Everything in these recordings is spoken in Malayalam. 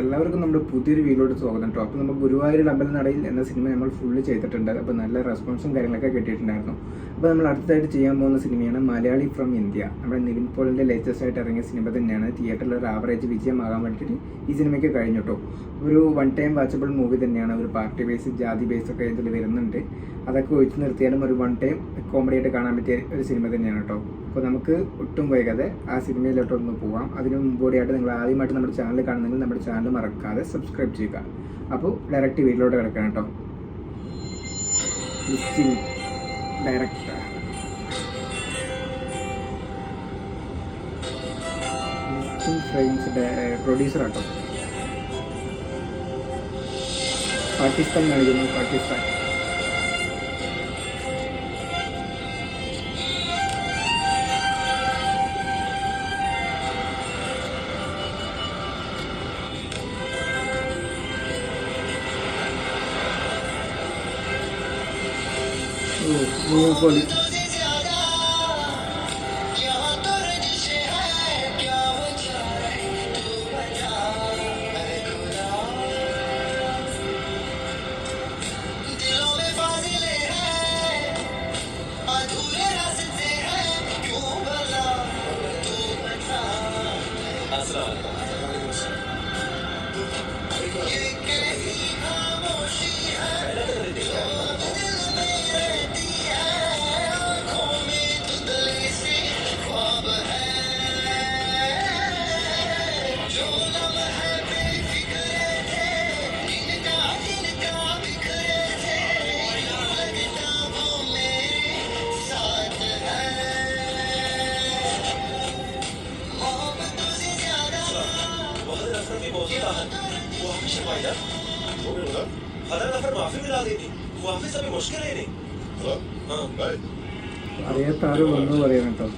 എല്ലാവർക്കും നമ്മുടെ പുതിയൊരു വീഡിയോയുടെ സ്വാഗതം കേട്ടോ. അപ്പോൾ നമ്മൾ ഗുരുവായൂർ അമ്പലനടയിൽ എന്ന സിനിമ നമ്മൾ ഫുള്ള് ചെയ്തിട്ടുണ്ട്. അപ്പോൾ നല്ല റെസ്പോൺസും കാര്യങ്ങളൊക്കെ കിട്ടിയിട്ടുണ്ടായിരുന്നു. അപ്പോൾ നമ്മൾ അടുത്തതായിട്ട് ചെയ്യാൻ പോകുന്ന സിനിമയാണ് മലയാളി ഫ്രം ഇന്ത്യ. നമ്മുടെ നിവിൻ പോളിൻ്റെ ലേറ്റസ്റ്റ് ആയിട്ട് ഇറങ്ങിയ സിനിമ തന്നെയാണ്. തിയേറ്ററിൽ ഒരു ആവറേജ് വിജയമാകാൻ വേണ്ടിയിട്ട് ഈ സിനിമയ്ക്ക് കഴിഞ്ഞു കേട്ടോ. ഒരു വൺ ടൈം വാച്ചബിൾ മൂവി തന്നെയാണ്. ഒരു പാർട്ടി ബേസ്, ജാതി ബേസ് ഒക്കെ ഇതിൽ വരുന്നുണ്ട്. അതൊക്കെ ഒഴിച്ചു നിർത്തിയാലും ഒരു വൺ ടൈം കോമഡി ആയിട്ട് കാണാൻ പറ്റിയ ഒരു സിനിമ തന്നെയാണ് കേട്ടോ. അപ്പോൾ നമുക്ക് ഒട്ടും വൈകാതെ ആ സിനിമയിലോട്ടൊന്ന് പോവാം. അതിന് മുമ്പോടിയായിട്ട് നിങ്ങൾ ആദ്യമായിട്ട് നമ്മുടെ ചാനൽ കാണുന്നെങ്കിൽ നമ്മുടെ ചാനൽ മറക്കാതെ സബ്സ്ക്രൈബ് ചെയ്യുക. അപ്പോൾ ഡയറക്റ്റ് വീട്ടിലോട്ട് കിടക്കണം കേട്ടോ. ലിസ്റ്റിംഗ് ഡയറക്ടർ ഫ്രെയിംസ് പ്രൊഡ്യൂസർ ആട്ടോ. പാകിസ്ഥാൻ കാണിക്കുന്നു. പാകിസ്ഥാൻ Monopoly. അറിയാത്താരും ഒന്നും പറയണം കേട്ടോ.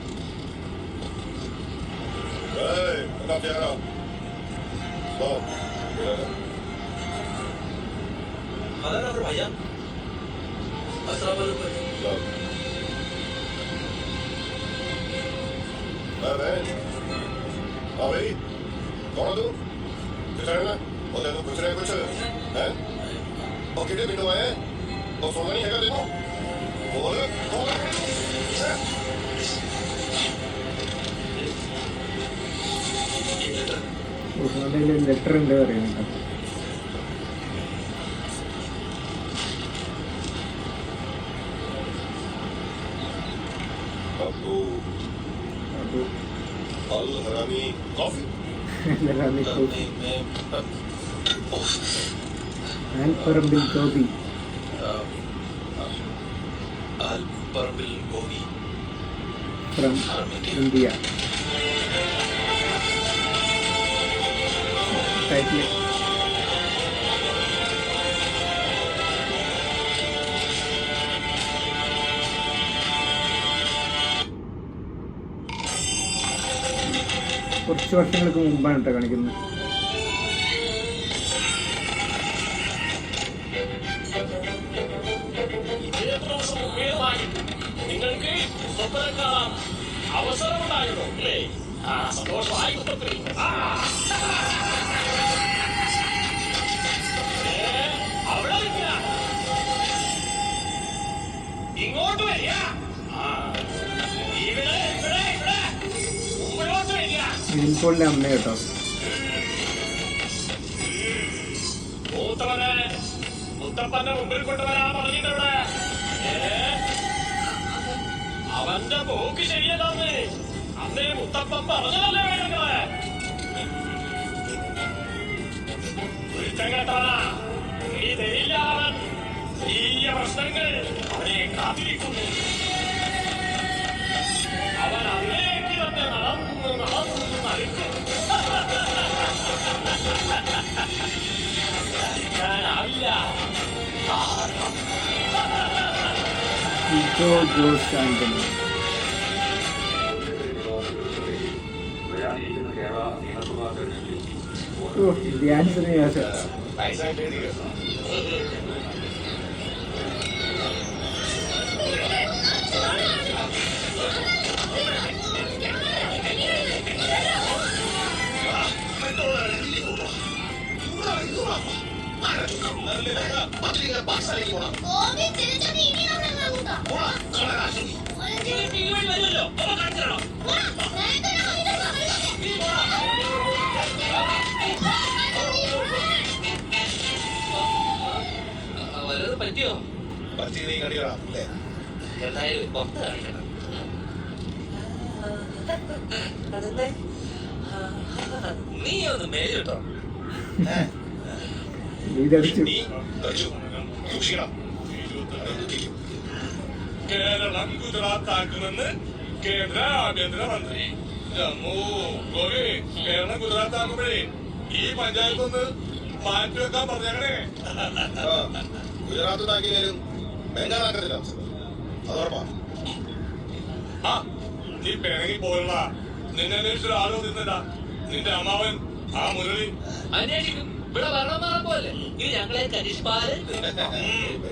ലെറ്റർ ഉണ്ട് പറയുന്നുണ്ടോ. Alapparambil Gopi from India. Title കുറച്ച് വർഷങ്ങൾക്ക് മുമ്പാണ് കേട്ടോ കാണിക്കുന്നത്. നിങ്ങൾക്ക് അവസരമുണ്ടായിരുന്നു അല്ലേ? സന്തോഷമായി. അവിടെ ഇങ്ങോട്ട് വരിക. ഇവിടെ ഇവിടെ ഇവിടെ മുമ്പോട്ട് വരിക. നിവിൻപോളിന്റെ അമ്മ കേട്ടോ. മൂത്തവനെ മുത്തപ്പന്റെ മുമ്പിൽ കൊണ്ടുവരാൻ പറഞ്ഞിട്ടുണ്ട്. അവന്റെ പോക്ക് ശരിയല്ലാന്ന് അന്നേ മുത്തപ്പൻ പറഞ്ഞതല്ലേ വേണ്ടത്. കുരുത്തം കേട്ടവനാ, നീ തരില്ല. അവൻ വലിയ പ്രശ്നങ്ങൾ അവനെ കാത്തിരിക്കുന്നു. അവൻ അതിലേക്ക് തന്നെ നടന്നു നടന്നു നടുക്കും. ാവില്ല. ജോസ് ആന്റണി ധ്യാനത്തിന് ശേഷം വരുമല്ലോ അപ്പൊ കാണിച്ചോ വല്ലതും പറ്റിയോ എന്തായാലും പുറത്ത് കാണിക്കണം അതെന്താ നീ ഒന്ന് മേല് കേട്ടോ ഇതടിച്ചു. കേരളം ഗുജറാത്ത് ആക്കുമെന്ന് കേന്ദ്ര ആഭ്യന്തരമന്ത്രി ജമ്മു ഗോവി കേരളം ഗുജറാത്ത് ആക്കുമ്പോഴേ ഈ പഞ്ചായത്ത് ഒന്ന് മാറ്റിവെക്കാൻ പറഞ്ഞേ ഗുജറാത്ത് താക്കിയാലും ബംഗാളാക്കത്തില്ല അതോർപ്പാ ആ നീ പിണങ്ങി പോയുള്ള നിന്നെ അന്വേഷിച്ച ആരോ നിന്നടാ നിന്റെ അമ്മാവൻ ആ മുരളി അന്വേഷിക്കും ഇവിടെ ഭരണം മാറാൻ പോലെ ഇത് ഞങ്ങളെ കരിഷ്പാല്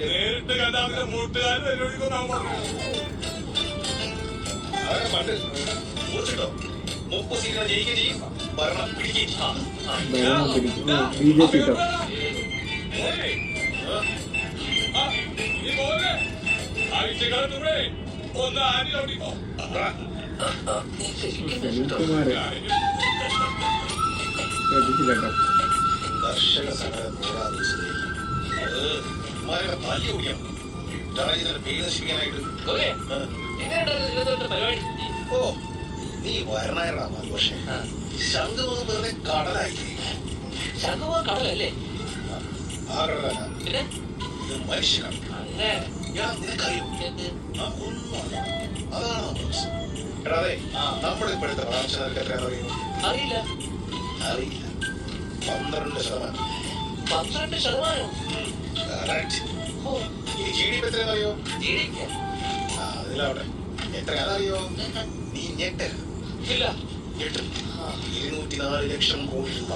നേരിട്ട് കണ്ട അവന്റെ മൂട്ടുകാരൻ അന്വേഷിക്കും നാം പറഞ്ഞു അവരെ പണ്ട് കുറിച്ചിട്ടോ 30 സീറ്റുകൾ ജയിക്കുകയും ചെയ്യും ഭരണം പിടിക്കുകയും ചെയ്യും ഭരണം പിടിക്കും. BJP ട്ടോ. ആഴ്ചക്കാലത്തൂടെ ഒന്ന് ആനി ഓടിക്കോ സലീംകുമാർ ശ്രദ്ധിച്ചില്ല കേട്ടോ. കർഷക സമരം നേടാതെ അത് ഉമ്മാരുടെ തല്ലി ഓടിക്കണം രാജ്യത്തിന്റെ പേര് നശിപ്പിക്കാനായിട്ട് പരിപാടി ഓ നീ വരണായടാ പക്ഷേ ശംഖുമുഖം വെറുതെ കടലായി ശംഖുമുഖം കടലല്ലേ ആ കടലല്ല പിന്നെ ഇത് മനുഷ്യനാണ് അങ്ങനെ ഞാൻ നിനക്കറിയും എന്ത്? ഒന്നുമല്ല അതാണ് പ്രശ്നം. എടാ അതെ നമ്മുടെ ഇപ്പോഴത്തെ വളർച്ച നിനക്ക് എത്രയാണെന്ന് അറിയുമോ അറിയില്ല അറിയില്ല 12%. 12%. Correct. ഓ, ഇനി GDP എത്രയാണെന്നറിയോ ജീവിക്ക. അതിലാവട്ടെ എത്രയാണെന്നറിയോ നീ ഞെട്ടരുത് ഇല്ല ഞെട്ടും 204 ലക്ഷം കോടി രൂപ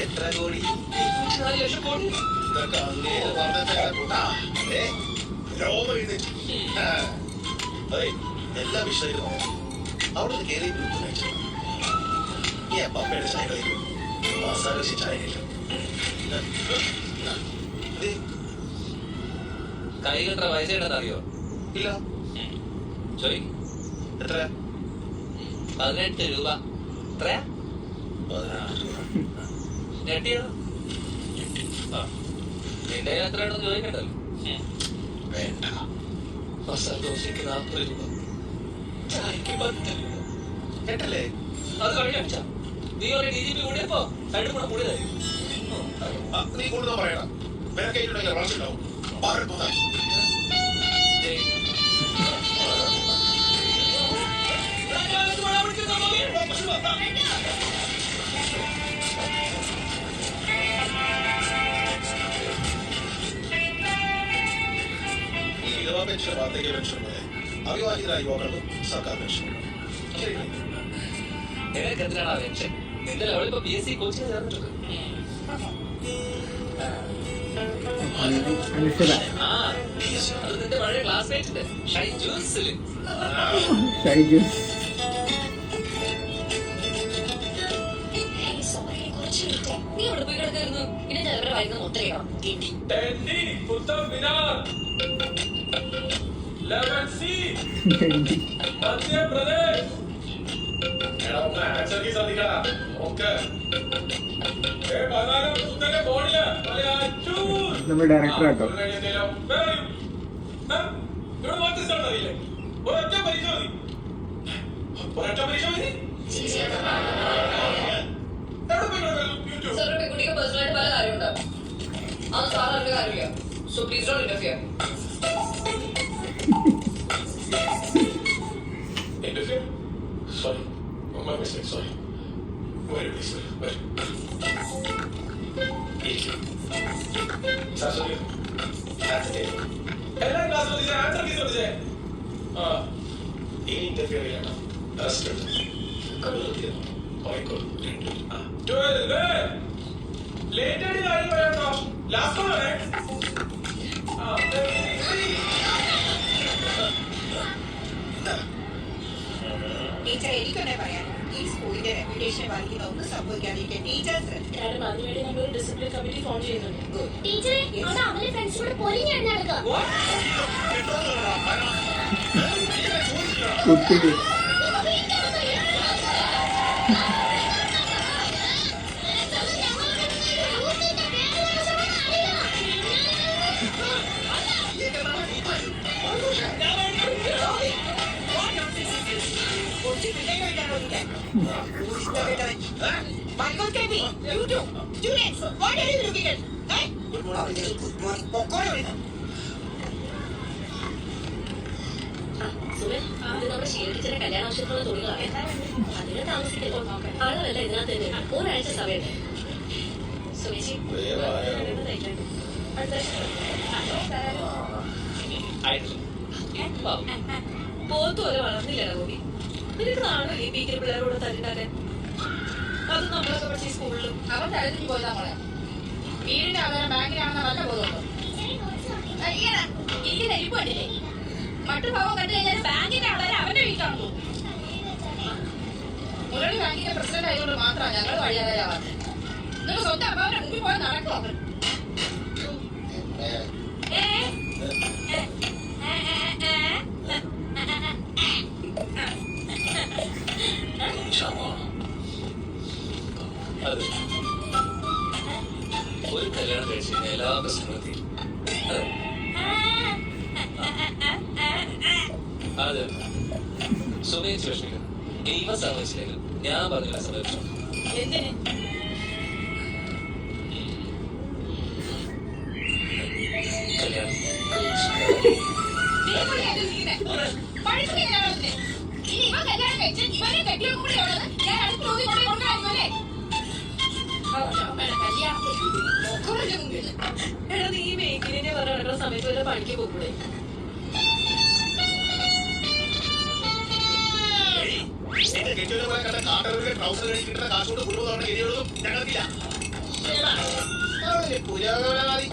എത്ര കോടി 24 ലക്ഷം കോടി ഇതൊക്കെ അങ്ങേര് പറഞ്ഞ കൂട്ടാ രോമം എഴുന്നേറ്റ് അതെ എല്ലാ വിഷയത്തിലും പറയാം അവിടെ നിന്ന് കയറി നീ പപ്പയുടെ ചായ കളിക്കും മസാല വെച്ച് ചായ കഴിക്കും കൈ കെട്ട പൈസ ഉണ്ടെന്നറിയോ ഇല്ല ചോദിക്കും എത്ര 18 രൂപ എത്രയാ 16 രൂപ ഞെട്ടിയോ നിന്റെ എത്ര ഉണ്ടെന്ന് ചോദിക്കണ്ടല്ലോ വേണ്ട മസാല ദോശയ്ക്ക് 40 രൂപ ചായക്ക് 10 രൂപ കേട്ടല്ലേ അത് കഴിഞ്ഞ നീ ഒരു DGP കൂടിയപ്പോ രണ്ടും കൂടെ കൂടിയതായി നീ കൂടുതൽ പറയണം വിലക്കയിട്ടുണ്ടെങ്കിൽ വളർച്ചയുണ്ടാവും പാറപ്പോതാ ഈ വിധവാ പെൻഷൻ വാർദ്ധക്യ പെൻഷൻ പോലെ അവിവാഹിതരായ യുവാക്കൾക്കും സർക്കാർ പെൻഷൻ നിനക്ക് എന്തിനാണ് പെൻഷൻ നിന്റെ അവളിപ്പോ PSC കോച്ചിങ് ചേർന്നിട്ടുണ്ട് അനുഷര ആ അത് നിന്റെ പഴയ ക്ലാസ്മേറ്റിന്റെ ഷൈ ജ്യൂസില് ഷൈജൂസ് നീ അവിടെ പോയി കിടക്കായിരുന്നു പിന്നെ ചിലവരെ വരുന്ന മൊത്തം കേൾക്കണം കിട്ടി ടെൻഡി കുത്തം മിനാർ 11C മധ്യപ്രദേശ് എടാ ഒന്ന് ആൻസർ കീ ശ്രദ്ധിക്കടാ ഓക്കെ പതിനാലാം കുത്തന്റെ ബോർഡില് നമ്മുടെ ഡയറക്ടർ കേട്ടോ. ഇവിടെ മാറ്റി അറിയില്ലേ ഒരൊറ്റ പരീക്ഷ മതി ഒരൊറ്റ പരീക്ഷ മതി എവിടെ പോയി യൂട്യൂബ് സാറിന്റെ പെൺകുട്ടിക്ക് പേഴ്സണലായിട്ട് പല കാര്യമുണ്ടാവും അത് സാർ അറിഞ്ഞ കാര്യമില്ല so please don't interfere Interfere? Sorry. My mistake, sorry. Very please, very. Sorry. എല്ലാ ക്ലാസ് ആൻസർ കീ ശ്രദ്ധിച്ചേ ആ ഇനി ഇന്റർഫിയർ ചെയ്യണം റെസ്റ്റ് ലേറ്റ് ആയിട്ട് കാര്യം പറയാട്ടോ ലാസ്റ്റ് വരെ ടീച്ചർ എനിക്കൊന്നെ പറയാൻ ഈ ഈ സ്കൂളിന്റെ റെപ്യൂട്ടേഷൻ ബാധിക്കുന്ന ഒന്നും സംഭവിക്കാതിരിക്കാൻ ടീച്ചേഴ്സ് ശ്രദ്ധിക്കണം. മാഡം അതിനുവേണ്ടി നമ്മൾ ഡിസിപ്ലിൻ കമ്മിറ്റി ഫോം ചെയ്യുന്നുണ്ട്. Good. ടീച്ചറെ അവിടെ അവന്റെ ഫ്രണ്ട്സിനോട് പൊലിഞ്ഞാണ് നടക്കുക. കുട്ടിക്ക് കുറച്ച് പിള്ളേരായിട്ടാണോ ഇതിന്റെ? Michael Kelly, you two, students, what are you looking at? Eh? Good morning. പൊക്കോളൂ ഇവിടുന്ന്. സുമേ, ഇത് നമ്മുടെ ഷീലടിച്ചിന്റെ കല്യാണ ആവശ്യത്തിനുള്ള തുണികളാണ്. അതിന് താമസിക്കുമ്പോൾ ആളുകളല്ല ഇതിനകത്ത് തന്നെ ഒരാഴ്ച സമയത്ത് സുമേശി പോത്തു പോലെ വളർന്നില്ലടാ ഗോപി. നിനക്ക് നാണോ ഈ പീക്കിൽ പിള്ളേരോട് തല്ലുണ്ടാക്കാൻ? അത് നമ്മളൊക്കെ പഠിച്ച സ്കൂളിലും അവൻ തലത്തിൽ പോയതാ മോളെ. വീടിന്റെ ആധാരം ബാങ്കിലാണെന്ന വല്ല ബോധമുണ്ടോ? എനിക്ക് നെരിപ്പ് കണ്ടില്ലേ? മട്ടുഭാവം കണ്ടു കഴിഞ്ഞാൽ ബാങ്കിന്റെ ആധാരം അവന്റെ വീട്ടിലാണെന്ന് തോന്നുന്നു. മുരളി ബാങ്കിന്റെ പ്രസിഡന്റ് ആയതുകൊണ്ട് മാത്രമാണ് ഞങ്ങൾ വഴിയാതാവാത്തത്. നിങ്ങൾ സ്വന്തം അമ്മാവന്റെ മുമ്പിൽ പോയി നടക്കും അവൻ. അത് ഒരു കല്യാണം കഴിച്ച് കഴിഞ്ഞാൽ എല്ലാ പ്രശ്നങ്ങളും തീരും. അത് സുമേഷ് വിഷമിക്കണം. ഇനി ഇവ സമ്മതിച്ചില്ലെങ്കിൽ ഞാൻ പറഞ്ഞില്ല സമ്മതിച്ചു. എന്തിന്? കല്യാണം നീ എവിടെയാണ് ഇരിക്കുന്നെ? പഠിപ്പിക്കുകയാണോ ഇതിനെ? ഇനി ഇവൻ കല്യാണം കഴിച്ച് ഇവനെ കെട്ടിയവൻ കൂടെ ഉള്ളത് ഞാൻ അടുത്ത ചോദ്യം കൊണ്ടേ കൊണ്ടായിരുന്നല്ലേ? അമ്മയുടെ കല്യാണത്തിന് നോക്കവരുടെ മുമ്പിൽ എടാ നീ മേക്കിനെ പറഞ്ഞ നടക്കുന്ന സമയത്ത് വല്ല പണിക്ക് പോകൂടെ? എന്റെ കെട്ടിയവരെ പോലെ കണ്ട കാട്ടറുടെ ട്രൗസർ കഴിച്ചിട്ട് കാശുകൊണ്ട് കുടുംബത്തോടെ ഗതിയൊന്നും ഞങ്ങൾക്കില്ല. പുരോഗമനവാദി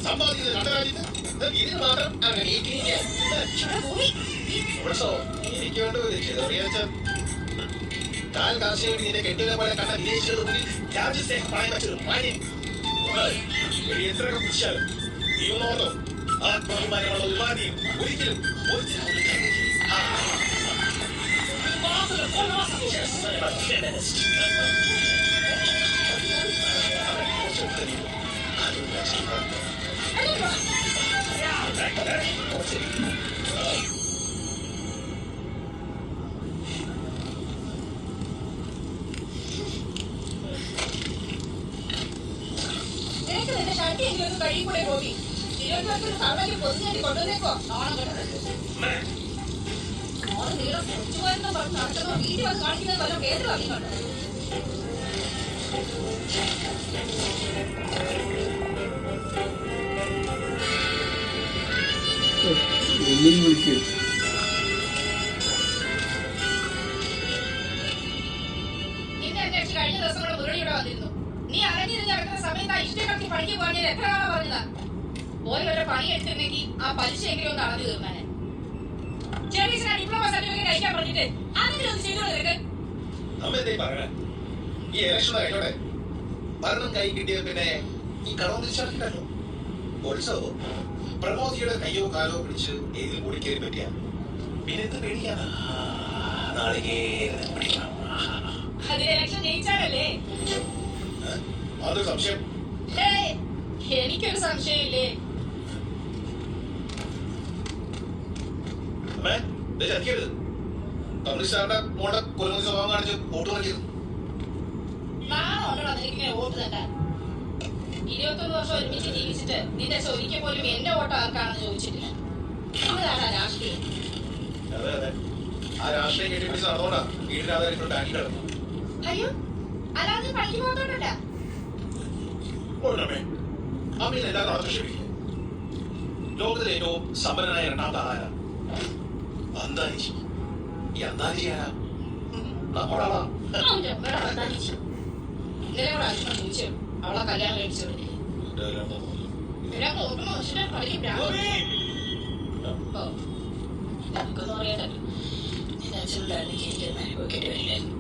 സമ്പാദിക്കുന്നത് കണ്ട രാജ്യത്ത് ഇതിന് മാത്രം അങ്ങനെ എനിക്ക് വേണ്ട ഒരു ചെറിയാച്ച കാൽ കാശിന് വേണ്ടി നിന്റെ കെട്ടിയവരെ പോലെ കണ്ട വിദേശികളുടെ മുന്നിൽ രാജ്യത്തെ പണയം വെച്ചൊരു മാന്യം എത്രയൊക്കെ പിടിച്ചാലും നീയൊന്നോർത്തോ ആത്മാഭിമാനമുള്ള ഒരു മാന്യം ഒരിക്കലും നിനക്ക് നിന്റെ ഷർട്ടിയെങ്കിലും ഒന്ന് കഴിക്കൂടെ ഗോപി? 20 സർവ്വയ്ക്ക് പൊതുഞ്ഞാട്ടി കൊണ്ടുവന്നേക്കോ ഓണം കേട്ടത്. ഓണം നീളം കൊച്ചുപോയെന്നോ പറഞ്ഞ് നടക്കുന്നോ വീട്ടിൽ വന്ന് കാണിക്കുന്നത് വല്ല കേന്ദ്ര അറിയുന്നുണ്ടോ? എന്നും വിളിച്ച് നിന്നെ അന്വേഷിച്ച് കഴിഞ്ഞ ദിവസം കൂടെ മുരളിയുടെ വന്നിരുന്നു. നീ അരഞ്ഞിരുന്ന് നടക്കുന്ന സമയത്ത് ആ ഇഷ്ടം കണക്കി പണിക്ക് പോകാൻ ഞാൻ എത്ര തവണ പറഞ്ഞതാ? പോയി വരെ പണി എടുത്തിരുന്നെങ്കിൽ ആ പലിശയെങ്കിലും ഒന്ന് അടഞ്ഞു തീർന്നാനെ. ചെറിയ ഡിപ്ലോമ സർട്ടിഫിക്കറ്റ് അയക്കാൻ പറഞ്ഞിട്ട് അങ്ങനെ ഒന്ന് ചെയ്തോളൂ നിനക്ക്. നമ്മ എന്തേ പറയണേ? ഈ ഇലക്ഷൻ കഴിഞ്ഞോടെ ഭരണം കൈ കിട്ടിയ പിന്നെ ഈ കടം തിരിച്ചടക്കണ്ടല്ലോ. ഉത്സവം പ്രമോദിയുടെ കയ്യോ കാലോ പിടിച്ച് ഏതിൽ കൂടി കയറി പറ്റിയ പിന്നെ എന്ത് പേടിക്കാനാ? നാളികേരം പിടിക്കണം. അതിന് ഇലക്ഷൻ ജയിച്ചാലല്ലേ? അതൊരു സംശയം. എനിക്കൊരു സംശയമില്ലേ? അമ്മേ ചതിക്കരുത്. കമ്മ്യൂണിസ്റ്റുകാരുടെ മോളുടെ കൊലമുറി സ്വഭാവം കാണിച്ച് വോട്ട് കളിക്കുന്നു. നാളെ ഉണ്ടോ നിനക്കിങ്ങനെ വോട്ട് തട്ടാൻ? 21 വർഷം ഒരുമിച്ച് ജീവിച്ചിട്ട് നിന്റെ ഒരിക്കൽ പോലും എന്റെ വോട്ട് ആർക്കാണെന്ന് ചോദിച്ചിട്ടില്ല. അതാണ് രാഷ്ട്രീയം. അതെ അതെ, ആ രാഷ്ട്രീയം കെട്ടിപ്പിടിച്ച് നടന്നോണ്ടാ വീടിന്റെ ആധാരം ഇപ്പോൾ ബാങ്കിൽ കിടന്നു. അയ്യോ, അല്ലാതെ പണിക്ക് പോകത്തോണ്ടല്ല. ഓടണമേ, അമ്മയിൽ എല്ലാവരും ആകർഷിപ്പിക്കും. ലോകത്തിലെ ഏറ്റവും സമ്പന്നനായ രണ്ടാമത്തെ ആളാരാ? അന്താനിജി. ഈ അന്താനിജി ആരാ? നമ്മുടെ ആളാ. ഇന്നലെ കൂടെ അച്ഛനെ ചോദിച്ചു അവളെ കല്യാണം കഴിച്ചോണ്ടില്ലേ? നമുക്കൊന്നും അറിയാണ്ടല്ലോ. നിന്റെ അച്ഛനുണ്ടായിരുന്നെങ്കിൽ എനിക്ക് അനുഭവിക്കേണ്ടി വരില്ലായിരുന്നു.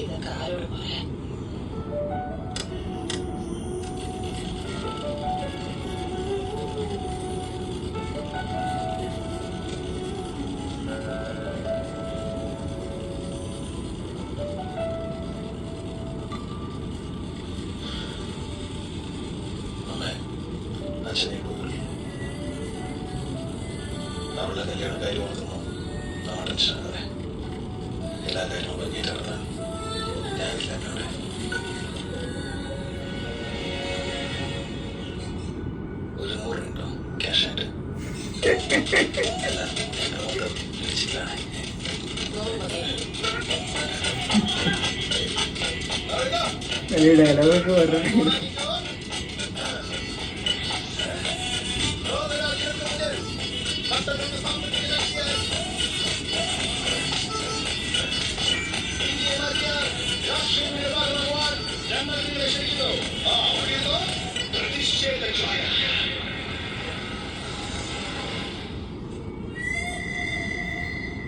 ഇതൊക്കെ ആരോട് പറയാൻ? അമ്മേ, അച്ഛനെ പോയി. അവളുടെ കല്യാണ കാര്യം ഓർക്കുന്നു. നാടൻ ശാന്തരെ എല്ലാ കാര്യവും ഭംഗിയിട്ട് നടത്താൻ ഞാനില്ല അവിടെ. ഒരു 100 ഉണ്ടോ ക്യാഷായിട്ട്? എല്ലാം എന്റെ മൊത്തം ഡിജിറ്റലാണ്. വലിയ ഡയലോഗൊക്കെ പറഞ്ഞു.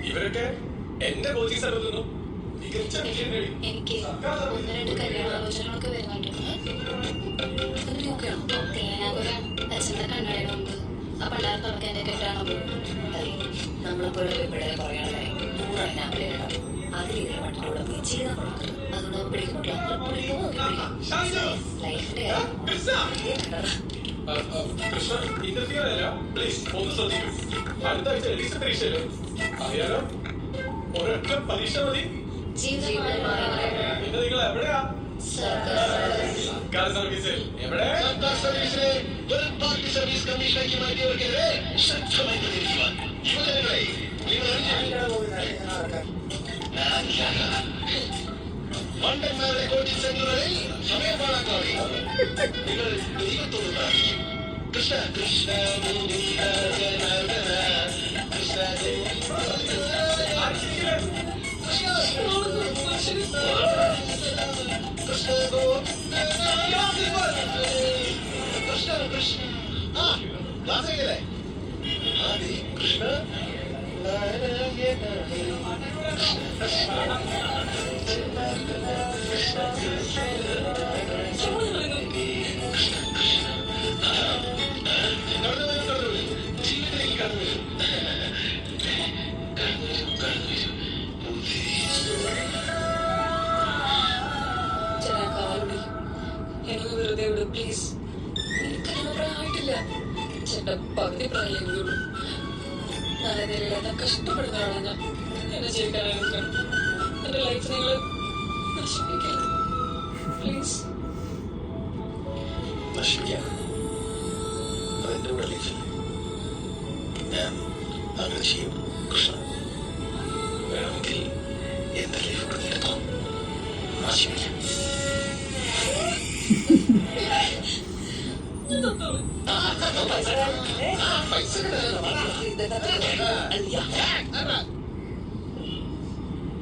ഇവരൊക്കെ എന്റെ കോച്ചിങ് സെന്ററിൽ നിന്നും മികച്ച വിജയം നേടി. എനിക്ക് 1-2 കല്യാണാലോചനകളൊക്കെ വരുന്നുണ്ട്. തേനാകുരം അച്ഛന്റെ കണ്ണടയുടെ മുമ്പ് ആ പണ്ടാരം തുറക്കാൻ എന്റെ കെട്ടാണോ? നമ്മളിപ്പോൾ ഇവിടെ പറയാതെ 100 ആപ്പിളുണ്ടാവും. അതിലേറെ മറ്റുള്ള പോയി ചെയ്താൽ കൊടുക്കുന്നത്. അതുകൊണ്ട് ലൈഫിന്റെ കൃഷ്ണ ഇന്റർവ്യൂ അല്ല, പ്ലീസ് ഒന്ന് ശ്രദ്ധിക്കൂ. അടുത്ത ആഴ്ച എഡിഷൻ പരീക്ഷയല്ലോ, അറിയാലോ. ഒരൊറ്റ പരീക്ഷ മതി. പിന്നെ നിങ്ങൾ എവിടെയാ? സർക്കാർ സർവീസിൽ. എവിടെ? സർക്കാർ സർവീസിലെ വെറും പാർട്ടി സർവീസ് കമ്മീഷനാക്കി മാറ്റിയവർക്കെതിരെ ശക്തമായി പ്രതികരിക്കുവാൻ യുവജനങ്ങളെ മണ്ടന്മാരുടെ കോച്ചിങ് സെന്ററുകളിൽ സമയം പാഴാക്കാതെ നിങ്ങൾ ദൈവത്തോട് പ്രാർത്ഥിക്കും. കൃഷ്ണ കൃഷ്ണ ഗോവിന്ദ ജനാർദ്ദന കൃഷ്ണ കൃഷ്ണ കൃഷ്ണ ആ ക്ലാസ്സിലെ ആദി കൃഷ്ണ എനിക്ക് വെറുതെ വിടും പ്ലീസ്. എനിക്കതിന് പ്രായമായിട്ടില്ല. ചേട്ടൻ്റെ പകുതി പ്രായമുള്ളൂ. നല്ലതില്ലാതെ കഷ്ടപ്പെടുന്ന ആളാണ് ഞാൻ. എന്നെ ജീവിക്കാനായിരിക്കണം. എന്റെ ലൈഫ് നിങ്ങൾ നശിപ്പിക്കരുത് പ്ലീസ്. നശിപ്പിക്കാം. അതെന്റെ കൂടെ ലൈഫിൽ ഞാൻ അങ്ങനെ ചെയ്യും. കൃഷ്ണ വേണമെങ്കിൽ എന്റെ ലൈഫ് കൂടെ എടുക്കാം. നശിപ്പിക്കാം.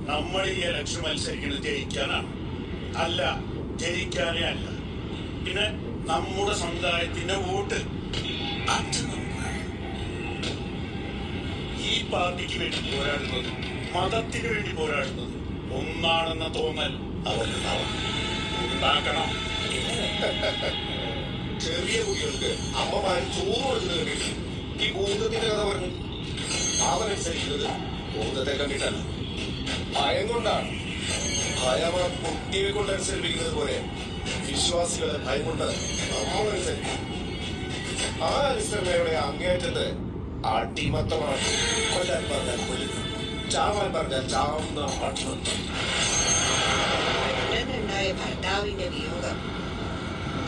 നമ്മൾ ഈ ഇലക്ഷൻ മത്സരിക്കുന്നത് ജയിക്കാനാണ്, അല്ല ജയിക്കാനേ അല്ല. പിന്നെ നമ്മുടെ സമുദായത്തിന്റെ വോട്ട് അത് ഈ പാർട്ടിക്ക് വേണ്ടി പോരാടുന്നത്, മതത്തിന് വേണ്ടി പോരാടുന്നത് ഒന്നാണെന്ന തോന്നൽ അവരുണ്ടാവും. ഉണ്ടാക്കണം. ചെറിയ കുട്ടികൾക്ക് അമ്മമാര് ചോറ് കൊടുക്കുന്നത് കണ്ടിട്ട് ഈ ഭൂതത്തിന്റെ കഥ പറഞ്ഞു. അവനനുസരിക്കുന്നത് ഭൂതത്തെ കണ്ടിട്ടല്ല, ഭയം കൊണ്ടാണ്. ഭയം ആ കുട്ടിയെ കൊണ്ട് അനുസരിപ്പിക്കുന്നത് പോലെ വിശ്വാസികളെ ഭയം കൊണ്ട് നമ്മളനുസരിക്കും. ആ അനുസരണയുടെ അങ്ങേറ്റത്ത് അടിമത്തമാണ്. കൊല്ലാൻ പറഞ്ഞാൽ കൊല്ലുന്നു, ചാവാൻ പറഞ്ഞാൽ ചാവുന്ന ഭക്ഷണം. പെട്ടെന്നുണ്ടായ ഭർത്താവിന്റെ വിയോഗം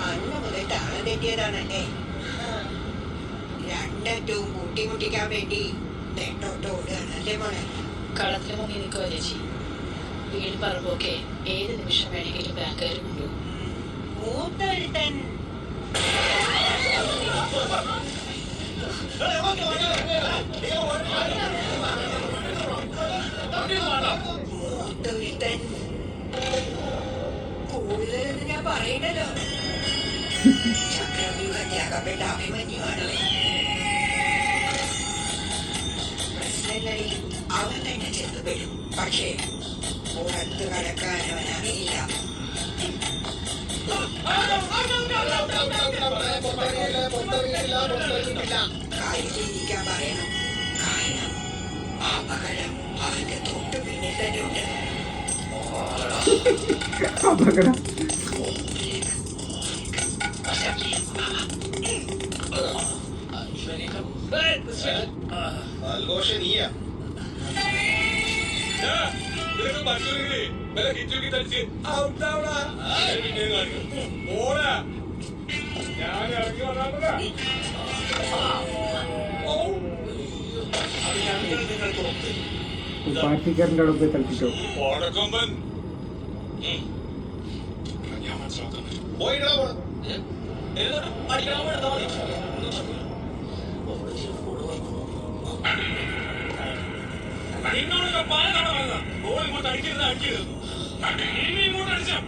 അന്ന് മുതൽ താളം തെറ്റിയതാണല്ലേ. രണ്ടറ്റവും കൂട്ടിമുട്ടിക്കാൻ വേണ്ടി നെട്ടോട്ട് ഓടുകയാണല്ലേ മോളെ. കളത്തിൽ മുങ്ങി നിൽക്കുക ചേച്ചി. വീട് പറമ്പൊക്കെ ഏത് നിമിഷം വേണമെങ്കിലും ബാങ്കുകാർ കൊണ്ടുപോകും. മൂത്തൊരുത്തൻ മൂത്തൊരുത്തൻ കൂടുതലെന്ന് ഞാൻ പറയണ്ടല്ലോ. ചക്രവ്യൂഹത്യാഗപ്പെട്ട അഭിമന്യുവാണ്. പ്രശ്നങ്ങളിൽ അവൻ തന്നെ ചെന്നുപെടും. പക്ഷേ പുറത്ത് കടക്കാനോ അറിയില്ല. കയ്യിലിരിക്കാൻ പറയണം. കാരണം അപകടം അവന്റെ തൊട്ട് പിന്നിൽ തന്നെ ഉണ്ട്. അപകടം. ആൽഘോഷ നീയാ. നിനക്ക് പറ്റൂലെങ്കിലേ വില കിറ്റുക്കി തടിച്ച് ഔട്ടാവടാ. പിന്നെയും കാണിക്കും. പോടാ. ഞാൻ ഇറങ്ങി വന്നാ പാർട്ടിക്കാരൻ്റെ അവിടെ പോയി കളിപ്പിച്ചോ. ഓടക്കൊമ്പൻ. ഞാൻ മനസ്സിലാക്കുന്നു. പോയിട്ടാ പോണം. നിന്നോടൊക്കെ പല തവണ പറഞ്ഞതാ. ഗോൾ ഇങ്ങോട്ട് അടിക്കരുത് അടിക്കരുത്. ഇനി ഇങ്ങോട്ട് അടിച്ചാ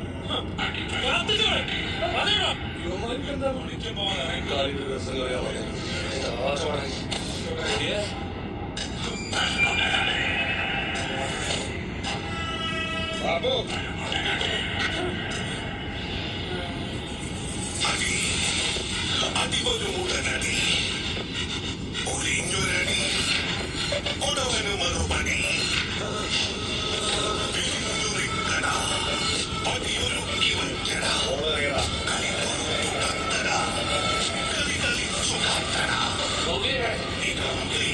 കത്തിച്ചോളെ. അതേടാ. യുവമാർക്കെന്താ വിളിക്കാൻ പോകാൻ കാര്യം രസകരമാ. ബാബു അതിവരുമുടനടി ഒരിഞ്ഞൊരടി ഒടവന് മറുപടി പിന്തുറിക്കട അതിയൊരു ഇവഞ്ചട കളി കത്തട കളി കളി സുഖത്തട നിഗമി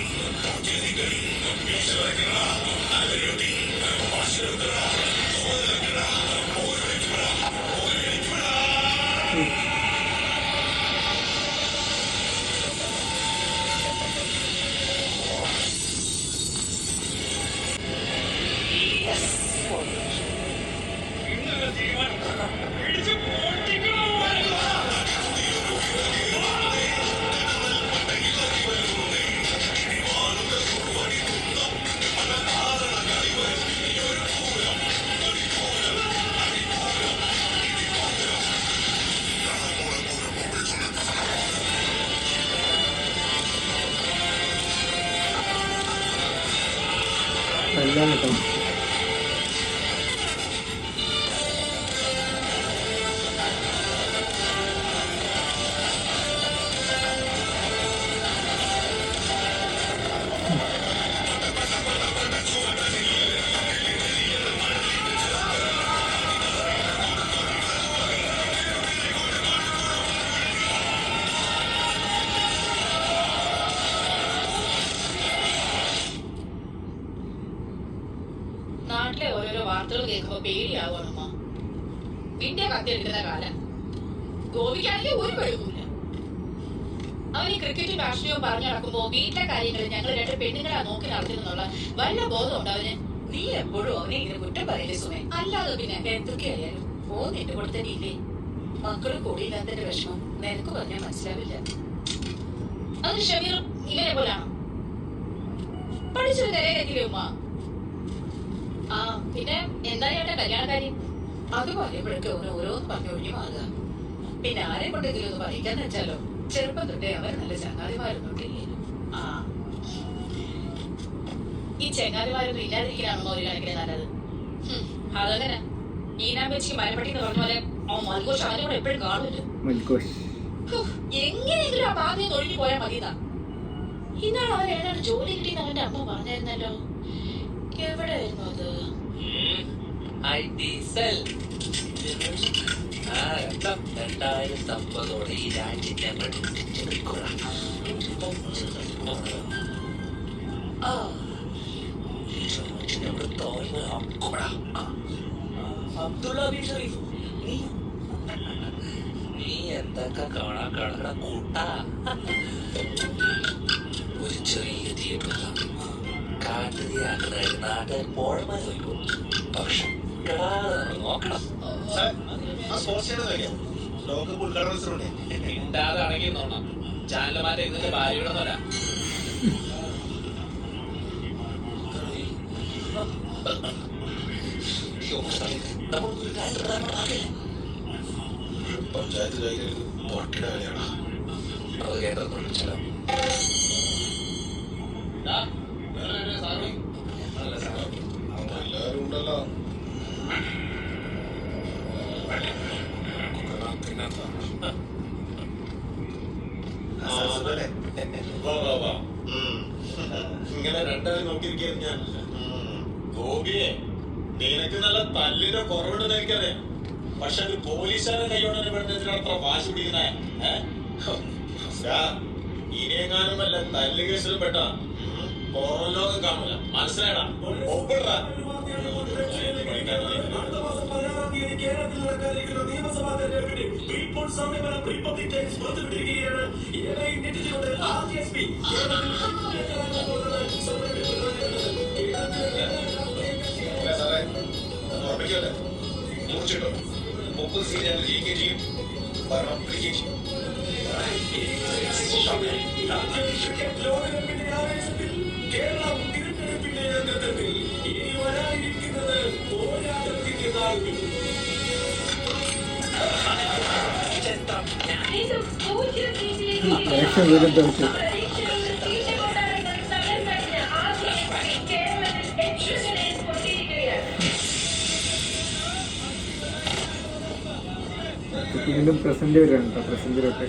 പൊതിരികളി വിശ്വകര അലയൊടി വാശികര ഓരകര ഓരകര ഓരകര എല്ലാം കിട്ടും. നാട്ടിലെ ഓരോരോ വാർത്തകൾ കേൾക്കുമ്പോ പേടിയാവുകയാണമ്മ. പിന്നെ കത്തിയെടുക്കുന്ന കാലം. ഗോപിക്കാണെങ്കിൽ ഒരു കഴിവില്ല. അവൻ ഈ ക്രിക്കറ്റും രാഷ്ട്രീയവും പറഞ്ഞു നടക്കുമ്പോ വീട്ടിലെ കാര്യങ്ങൾ ഞങ്ങൾ രണ്ട് പെണ്ണുങ്ങളാ നോക്കി നടത്തുന്നുള്ള വല്ല ബോധമുണ്ട് അവന്. നീ എപ്പോഴും അവനെ ഇങ്ങനെ കുറ്റം പറയില്ലേ സുമേ? അല്ലാതെ പിന്നെ എന്തൊക്കെയായാലും ഓ നിന്റെ കൂടെ തന്നെ ഇല്ലേ? മക്കളും കൂടിയില്ലാത്തതിന്റെ വിഷമം നിനക്ക് പറഞ്ഞാൽ മനസ്സിലാവില്ല. അതിന് ഷമീർ ഇവനെ പോലാണോ? പഠിച്ചൊരു നിലയിലെത്തില്ലേ ഉമ്മ? ആ പിന്നെ എന്താ ചേട്ടാ കല്യാണ കാര്യം? അത് പറയുമ്പോഴൊക്കെ ഓരോന്ന് പറഞ്ഞു ഒഴിഞ്ഞു മാറുക. പിന്നെ ആരെ കൊണ്ട് ഇതിലൊന്ന് പറയിക്കാന്ന് വെച്ചാലോ, ചെറുപ്പം തൊട്ടേ അവർ നല്ല ചങ്ങാതിമാരൊന്നുമില്ലേ? ആ ഈ ചെങ്ങാതിമാരൊന്നും ഇല്ലാതിരിക്കലാണോ ഒരു കണക്കിന് നല്ലത്? അതങ്ങനെ ഈനാമ്പേച്ചിക്ക് മരപ്പട്ടി എന്ന് പറഞ്ഞ പോലെ മൽഘോഷ് അവനെ കൂടെ എപ്പോഴും കാണുമല്ലോ. എങ്ങനെയെങ്കിലും ആ പാതയിൽ ഒഴിഞ്ഞു പോയാൽ മതിയെന്നാ. ഇന്നാൾ അവൻ ഏതാണ്ട് ജോലി കിട്ടിയെന്ന് അവന്റെ അമ്മ പറഞ്ഞായിരുന്നല്ലോ. എവിടെയായിരുന്നു അത്? ഡീസൽ 2050 ഈ രാജ്യത്തെ നീ എന്തൊക്കെ കാണാൻ കിടക്കണ കൂട്ടാ. ഒരു ചെറിയ തിയേറ്ററിലാണ് കാട്ടുതീയാക്കുന്ന നാട്ടുകാർ പോഴമ ചോദിക്കും. പക്ഷെ നോക്കണം. ആ സ്പോർട്സ് ചാനൽ നോക്കിയാ ലോകകപ്പ് ഉദ്ഘാടന മത്സരമുണ്ട്. മിണ്ടാതെ അടങ്ങി നോണം. ചാനൽ മാറ്റം ഇതിന്റെ ഭാര്യയോടൊന്നുമല്ല. പഞ്ചായത്ത് കൈകരുത് പൊട്ടിയുടെ കളിയാണ്. അത് കേട്ടോ ചില എല്ലാവരും ഉണ്ടല്ലോ. സുഖല്ലേ? വാ ഉം. ഇങ്ങനെ രണ്ടാളും നോക്കിയിരിക്കാൻ ഞാൻ ഉം. ഗോപിയെ നിനക്ക് നല്ല തല്ലിന്റെ കുറവുണ്ടെന്ന് എനിക്കറിയാം. പക്ഷെ അത് പോലീസുകാരെ കൈയോടെ പെടുന്നതിനത്ര വാശി പിടിക്കുന്നേ. ഇനിയെങ്ങാനും വല്ല തല്ല് കേസിലും പെട്ട പുറം ലോകം കാണൂല. മനസ്സിലായടാ? ഒപ്പിടാ. കേരളത്തിൽ നടക്കാനിരിക്കുന്ന നിയമസഭാ തെരഞ്ഞെടുപ്പിന്റെ റീപോർട്ട് സമീപനം റിപ്പബ്ലിക് ടൈംസ് പുറത്തുവിട്ടിരിക്കുകയാണ്. ഇതിനെ ഞെട്ടിച്ചുകൊണ്ട് RGSP സാറേ ഉറപ്പിക്കല്ലേ? മൂർച്ചിട്ടോ 30 സീറ്റ് ഞങ്ങൾ ജയിക്കുകയും ചെയ്യും, ഭരണം പിടിക്കുകയും ചെയ്യും. ലോകകപ്പിന്റെ ആവേശത്തിൽ കേരളം തിരഞ്ഞെടുപ്പിന്റെ അംഗത്തിൽ ഇനി വരാനിരിക്കുന്നത് പോരാട്ടത്തിന്റെ നാളുകൾ. ഇലക്ഷൻ വീണ്ടും തോറ്റു. വീണ്ടും പ്രസന്റ് വരികയാണ് കേട്ടോ, പ്രസന്റിലോട്ട്.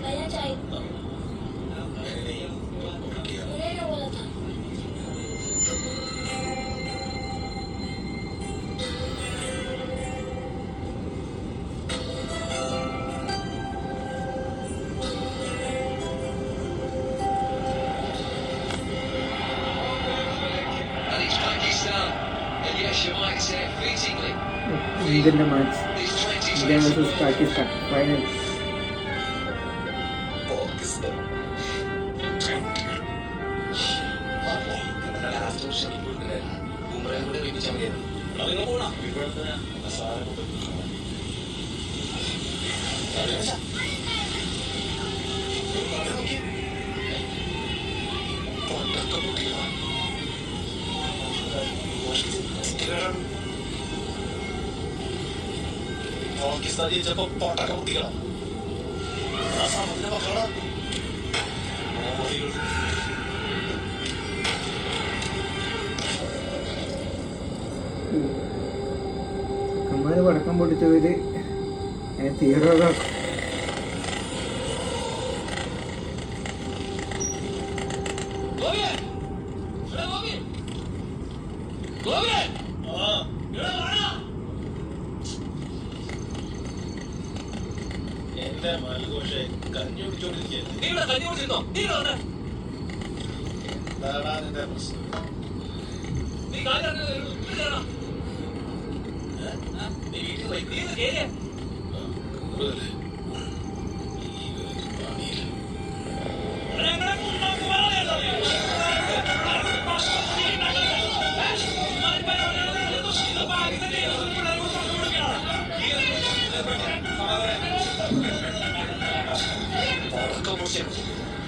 भैया चाय मैंने बोला था And it's Pakistan. And yes, you might say it fleetingly. ഇന്ത്യൻ്റെ match, This India 2020 versus Pakistan final. Pakistan last വർഷം ബുംറയും കൂടെ ഒരുമിച്ചാൽ മതിയായിരുന്നു. നിങ്ങൾ പോകണം. ഇവിടെ തന്നെ സാറെ കൊണ്ട് പാകിസ്ഥാൻ ജയിച്ചപ്പോ പടക്കം പൊട്ടിക്കണം. മക്കളാ ചെക്കന്മാര് പടക്കം പൊട്ടിച്ചവര് തീവ്രത. ഗോപിയെ! എടാ ഗോപി! ഗോപിയെ! എടാ വാടാ! എന്റെ മൽഘോഷെ കഞ്ഞി കുടിച്ചോണ്ടിരിക്കുകയല്ലേ. നീ ഇവിടെ കഞ്ഞി കുടിച്ചിരുന്നോ? നീ ഇവിടെ വന്നേ. അതാണ് നിന്റെ പ്രശ്നം. നീ കാര്യം അറിഞ്ഞത് ഇവിടെ തരണം. നീ വീട്ടിൽ പോയി നീ ഒന്ന് കേറിയേ. കൂടുതലേ ഈ ഒരു പണിയില്ല. എടാ, എങ്ങടെ നമുക്ക് പറയാലോ. പടക്കം പൊട്ടിച്ചു.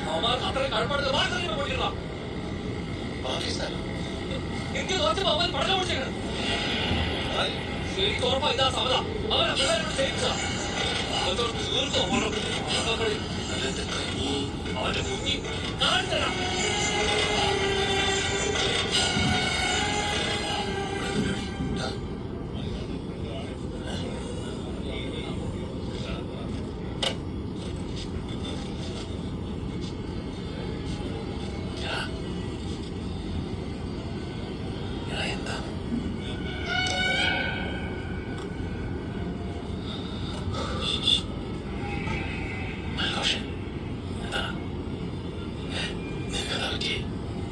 അവന്മാർ അത്രയും കഴപ്പെടുന്നത് മാത്രമേ പൊട്ടിക്കണം. പാകിസ്ഥാൻ എനിക്ക് തോറ്റപ്പോ അവൻ പടക്കം പൊട്ടിച്ചേക്കണം. എനിക്ക് ഉറപ്പാ ഇതാ സമത. അവനെ പിള്ളേരോട് ചെയ്യിച്ച തീർത്തോ അവന്റെ കുഞ്ഞി കാണിച്ചടാ. എന്താ മൽഘോഷൻ എന്താ നിനക്കെന്താ പറ്റി?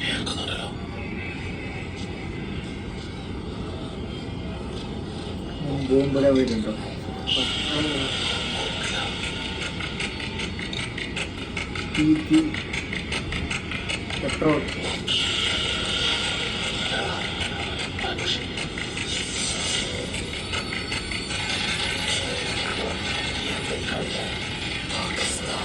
കേൾക്കുന്നുണ്ടല്ലോ. ബോംബില വീടുണ്ടോ? പെട്രോൾ മൽഘോഷൻ പാകിസ്ഥാൻ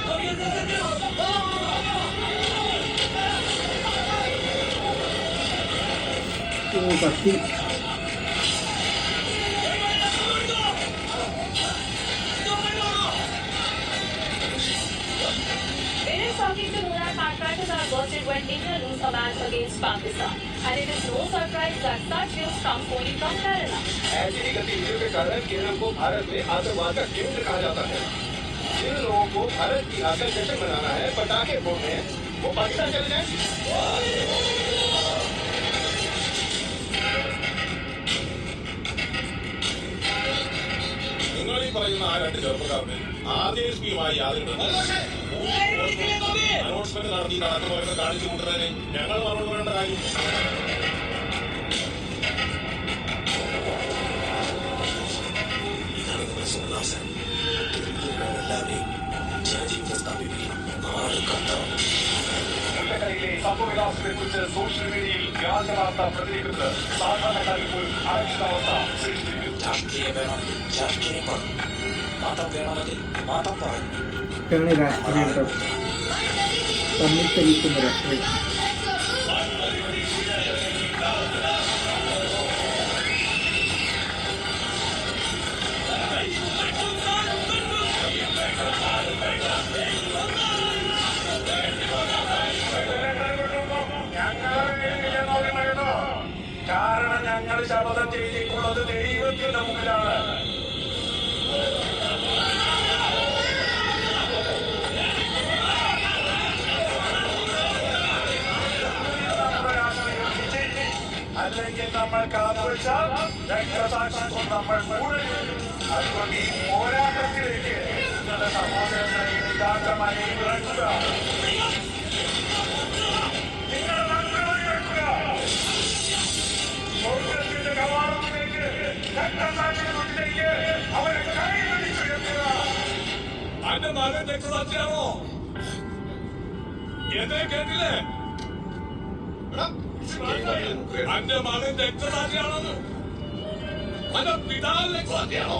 ഗോപി പത്തി. It is shocking to know that contractors are bursted when India lose a match against Pakistan. And it is no surprise that such news comes only from Kerala. ऐसी गतिविधियों के कारण केरल को भारत में आतंकवाद का केंद्र कहा जाता है। जिन लोगों को भारत की आकर जश्न मनाना है, पटाखे फोड़ने हैं, वो पाकिस्तान चले जाएं। നിങ്ങൾ ഈ പറയുന്ന ആ രണ്ട് ചെറുപ്പക്കാർക്ക് ആദേശികമായി യാതൊരു അനൗൺസ്മെന്റ് നടത്തി നടക്കുന്നവരൊക്കെ കാണിച്ചു കൂട്ടുന്നതിന് ഞങ്ങൾ മറുപടി പറയേണ്ട കാര്യം. മുണ്ടക്കൈയിലെ സംഭവവികാസത്തെക്കുറിച്ച് സോഷ്യൽ മീഡിയയിൽ വ്യാജ വാർത്ത പ്രചരിക്കുന്നത് സാധാരണക്കാരിൽ പോലും അരക്ഷിതാവസ്ഥ സൃഷ്ടിക്കുന്നു. ഇതാണ് രാഷ്ട്രീയം കേട്ടോ. തമ്മിത്തരിക്കുന്ന രാഷ്ട്രീയം. കാരണം ഞങ്ങൾ ശപഥം ചെയ്തിട്ടുള്ളത് ദൈവത്തിന്റെ മുമ്പിലാണ്. അല്ലെങ്കിൽ നമ്മൾ കാത്തുവെച്ചാൽ രക്തസാക്ഷിത്വം നമ്മൾ കൂടുതൽ. അതുകൊണ്ട് ഈ പോരാട്ടത്തിലേക്ക് നിങ്ങളുടെ സഹോദരങ്ങളെ യഥാർത്ഥമായി ഇറക്കുക. നിങ്ങൾ നന്മ സ്വർഗത്തിന്റെ കവാടത്തിലേക്ക് രക്തസാക്ഷിത്വത്തിലേക്ക് അവരെ കൈപിടിച്ചുയർത്തുക. അന്റെ മകൻ രക്തസാക്ഷിയാണോ? എന്നെ കേട്ടില്ലേ? അന്റെ മകൻ രക്തസാക്ഷിയാണോന്ന്? അന്റെ പിതാവ് രക്തസാക്ഷിയാണോ?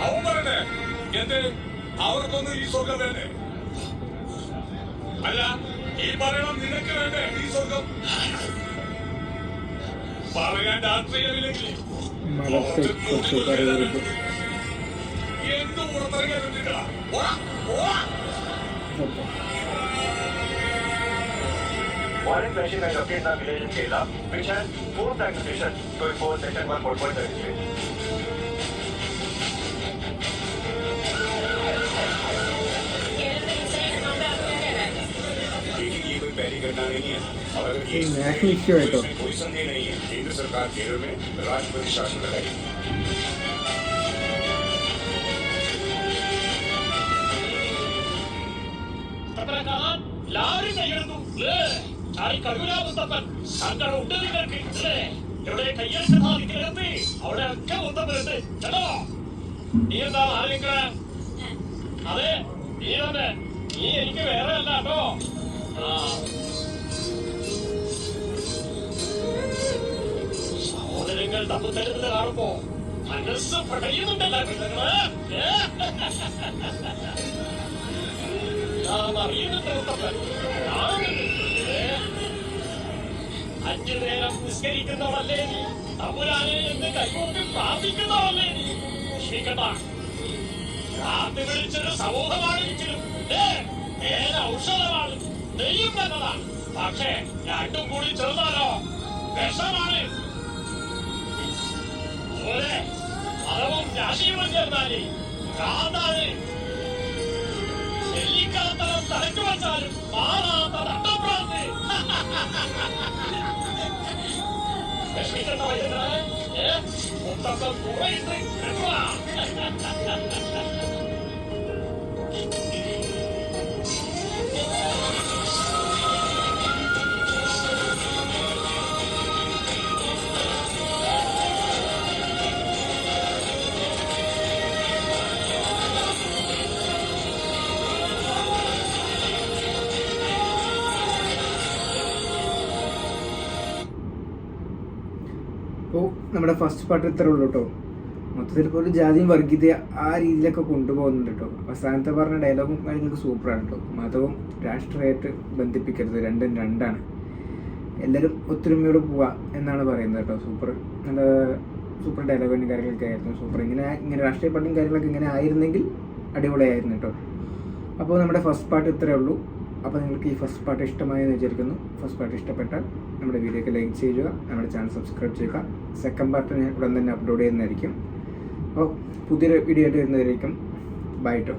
അവൻ പറയണേ എന്ത് അവർക്കൊന്നും ഈ സ്വർഗം വേണ്ടേ? അല്ല ഈ പറയണം നിനക്ക് വേണ്ടേ ഈ സ്വർഗം? പറയാൻ രാഷ്ട്രീയമില്ലെങ്കിൽ മതത്തെ കുറിച്ച് പറയരുത്. എന്ത് പുറത്തിറങ്ങിയാ പറ്റില്ല. Warren Machine has appeared in the village in Kerala, which has 4 taxation to enforce Section 1.133. लेकिन ये कोई पहली घटना नहीं है और अगर ये നാഷണൽ ഇഷ്യൂ ആയിട്ടോ. कोई संदेह नहीं है केंद्र सरकार केरल में राष्ट्रपति शासन लगाएगी. എല്ലാവരും കൈയെടുത്തു. സങ്കടം ഉണ്ട് നിങ്ങൾക്ക്. ഇവിടെ കയ്യെടുത്ത് സാധിക്കരുത്. അവിടെ ഒക്കെ മുത്തപ്പരുത് കേട്ടോ. നീ എന്താ ആരെങ്കില്? അതെ നീ തന്നെ. നീ എനിക്ക് വേറെ അല്ല കേട്ടോ. സഹോദരങ്ങൾ തമ്മിൽ തരുന്നത് കാണുമ്പോ മനസ്സ് പടയുന്നുണ്ടല്ലോ നിങ്ങള്. അറിയുന്നുണ്ട് മുത്തപ്പൻ. 5 നേരം നിസ്കരിക്കുന്നവളല്ലേ നീ? തമ്പുരാനെ എന്ന് കൈകൊട്ടി പ്രാർത്ഥിക്കുന്നവളല്ലേ നീ? വിശ്വസിക്കട്ട. പ്രാർത്ഥി വിളിച്ചൊരു സമൂഹമാണ് ഇരിക്കലും. ഔഷധമാണ്, നെയ്യും നല്ലതാണ്. പക്ഷേ രണ്ടും കൂടി ചെറുതാലോ വിഷമാണ്. അതുപോലെ മതവും രാശിയും ചേർന്നാലേ ഭ്രാന്താണ്. നെല്ലിക്കാത്തരം തലയ്ക്ക് വച്ചാലും മാറാത്ത നട്ടഭ്രാന്ത്. വിഷമിക്കണ്ട വൈകുന്നേരം മുത്തപ്പം കുറയിട്ട് കിട്ടുക. അപ്പോൾ നമ്മുടെ ഫസ്റ്റ് പാർട്ട് ഇത്രേ ഉള്ളൂ കേട്ടോ. മൊത്തത്തിൽ ഇപ്പോൾ ഒരു ജാതിയും വർഗീയത ആ രീതിയിലൊക്കെ കൊണ്ടുപോകുന്നുണ്ട് കേട്ടോ. അവസാനത്തെ പറഞ്ഞ ഡയലോഗും കാര്യങ്ങൾക്ക് സൂപ്പറാണ് കേട്ടോ. മതവും രാഷ്ട്രീയമായിട്ട് ബന്ധിപ്പിക്കരുത്, രണ്ടും രണ്ടാണ്. എല്ലാവരും ഒത്തൊരുമയോട് പോവുക എന്നാണ് പറയുന്നത് കേട്ടോ. നല്ല സൂപ്പർ ഡയലോഗും കാര്യങ്ങളൊക്കെ ആയിരുന്നു. ഇങ്ങനെ രാഷ്ട്രീയ പാർട്ടിയും കാര്യങ്ങളൊക്കെ ഇങ്ങനെ ആയിരുന്നെങ്കിൽ അടിപൊളിയായിരുന്നു കേട്ടോ. അപ്പോൾ നമ്മുടെ ഫസ്റ്റ് പാർട്ട് ഇത്രയേ ഉള്ളൂ. അപ്പോൾ നിങ്ങൾക്ക് ഈ ഫസ്റ്റ് പാർട്ട് ഇഷ്ടമായെന്ന് വിചാരിക്കുന്നു. ഫസ്റ്റ് പാർട്ട് ഇഷ്ടപ്പെട്ടാൽ നമ്മുടെ വീഡിയോക്ക് ലൈക്ക് ചെയ്യുക, നമ്മുടെ ചാനൽ സബ്സ്ക്രൈബ് ചെയ്യുക. സെക്കൻഡ് പാർട്ട് ഞാൻ ഉടൻ തന്നെ അപ്ലോഡ് ചെയ്യുന്നതായിരിക്കും. അപ്പോൾ പുതിയൊരു വീഡിയോ ആയിട്ട് വരുന്നതായിരിക്കും. ബൈ കേട്ടോ.